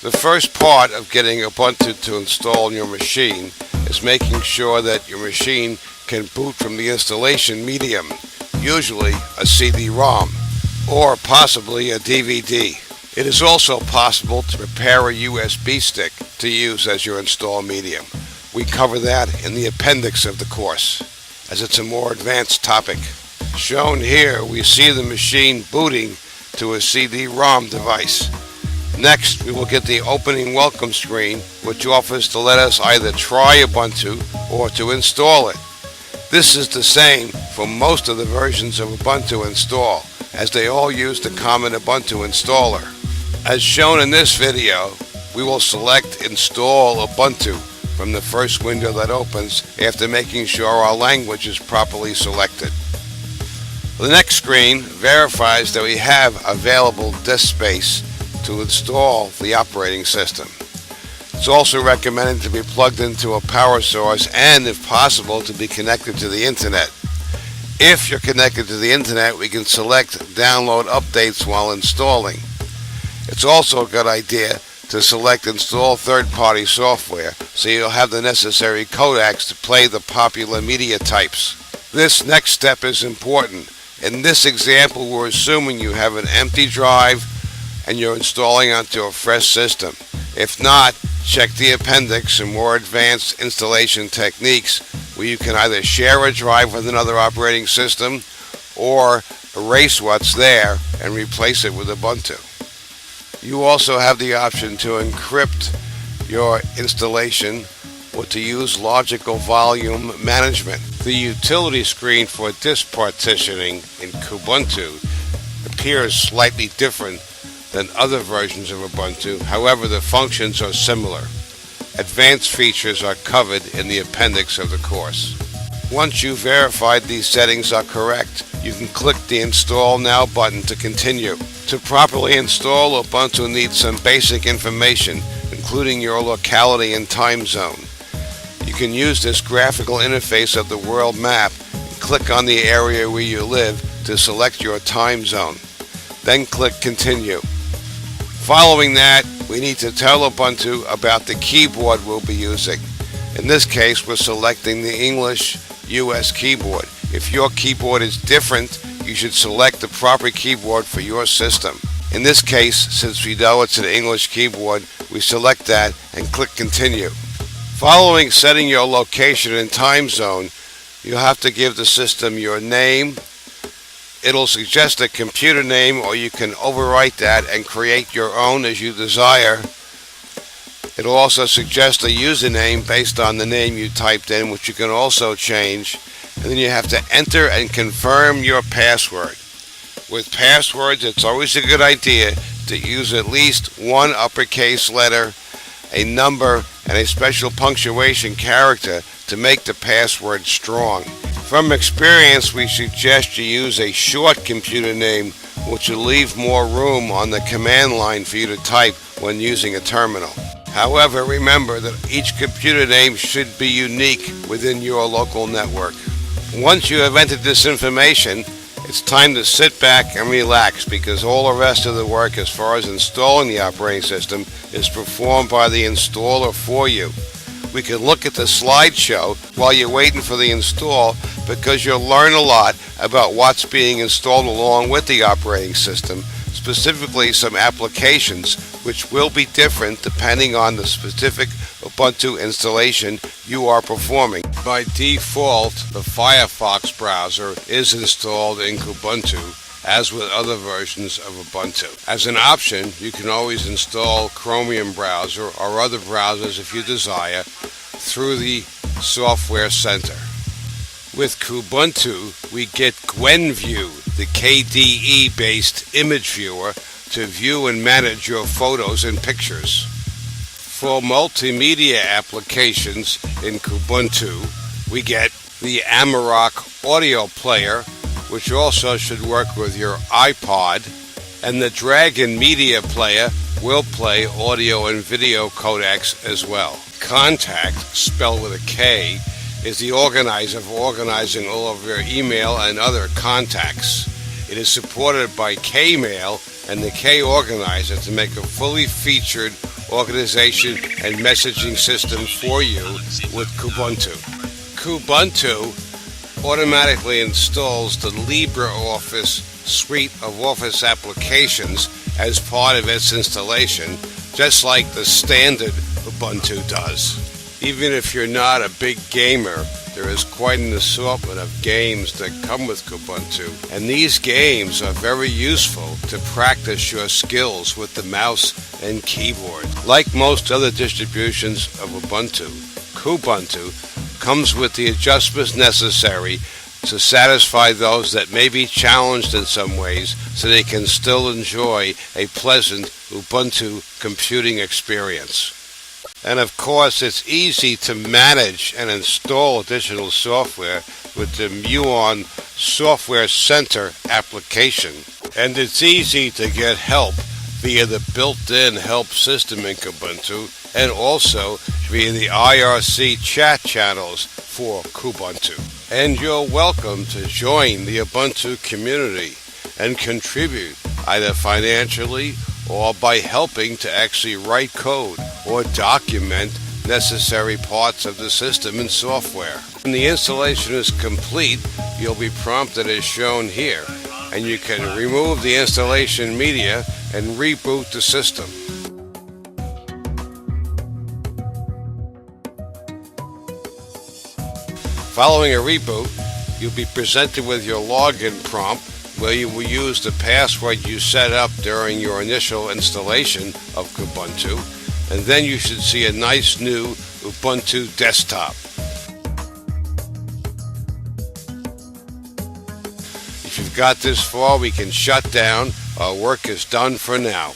The first part of getting Ubuntu to install on your machine is making sure that your machine can boot from the installation medium, usually a CD-ROM, or possibly a DVD. It is also possible to prepare a USB stick to use as your install medium. We cover that in the appendix of the course, as it's a more advanced topic. Shown here, we see the machine booting to a CD-ROM device. Next, we will get the opening welcome screen, which offers to let us either try Ubuntu or to install it. This is the same for most of the versions of Ubuntu install, as they all use the common Ubuntu installer. As shown in this video, we will select Install Ubuntu from the first window that opens after making sure our language is properly selected. The next screen verifies that we have available disk space to install the operating system. It's also recommended to be plugged into a power source and, if possible, to be connected to the internet. If you're connected to the internet, we can select download updates while installing. It's also a good idea to select install third-party software so you'll have the necessary codecs to play the popular media types. This next step is important. In this example, we're assuming you have an empty drive and you're installing onto a fresh system. If not, check the appendix and more advanced installation techniques where you can either share a drive with another operating system or erase what's there and replace it with Ubuntu. You also have the option to encrypt your installation or to use logical volume management. The utility screen for disk partitioning in Kubuntu appears slightly different than other versions of Ubuntu. However, the functions are similar. Advanced features are covered in the appendix of the course. Once you've verified these settings are correct, you can click the Install Now button to continue. To properly install, Ubuntu needs some basic information, including your locality and time zone. You can use this graphical interface of the world map and click on the area where you live to select your time zone. Then click Continue. Following that, we need to tell Ubuntu about the keyboard we'll be using. In this case, we're selecting the English US keyboard. If your keyboard is different, you should select the proper keyboard for your system. In this case, since we know it's an English keyboard, we select that and click Continue. Following setting your location and time zone, you'll have to give the system your name. It'll suggest a computer name, or you can overwrite that and create your own as you desire. It'll also suggest a username based on the name you typed in, which you can also change. And then you have to enter and confirm your password. With passwords, it's always a good idea to use at least one uppercase letter, a number, and a special punctuation character to make the password strong. From experience, we suggest you use a short computer name, which will leave more room on the command line for you to type when using a terminal. However, remember that each computer name should be unique within your local network. Once you have entered this information, it's time to sit back and relax, because all the rest of the work as far as installing the operating system is performed by the installer for you. We can look at the slideshow while you're waiting for the install, because you'll learn a lot about what's being installed along with the operating system, specifically some applications which will be different depending on the specific Ubuntu installation you are performing. By default, the Firefox browser is installed in Kubuntu, as with other versions of Ubuntu. As an option, you can always install Chromium browser or other browsers if you desire through the Software Center. With Kubuntu, we get GwenView, the KDE-based image viewer, to view and manage your photos and pictures. For multimedia applications in Kubuntu, we get the Amarok audio player, which also should work with your iPod, and the Dragon Media Player will play audio and video codecs as well. Contact, spelled with a K, is the organizer for organizing all of your email and other contacts. It is supported by Kmail and the K Organizer to make a fully featured organization, and messaging system for you with Kubuntu. Kubuntu automatically installs the LibreOffice suite of Office applications as part of its installation, just like the standard Ubuntu does. Even if you're not a big gamer, there is quite an assortment of games that come with Kubuntu, and these games are very useful to practice your skills with the mouse and keyboard. Like most other distributions of Ubuntu, Kubuntu comes with the adjustments necessary to satisfy those that may be challenged in some ways so they can still enjoy a pleasant Ubuntu computing experience. And of course, it's easy to manage and install additional software with the Muon Software Center application. And it's easy to get help via the built-in help system in Kubuntu and also via the IRC chat channels for Kubuntu. And you're welcome to join the Ubuntu community and contribute either financially or by helping to actually write code or document necessary parts of the system and software. When the installation is complete, you'll be prompted as shown here, and you can remove the installation media and reboot the system. Following a reboot, you'll be presented with your login prompt, where you will use the password you set up during your initial installation of Kubuntu, and then you should see a nice new Ubuntu desktop. If you've got this far, we can shut down. Our work is done for now.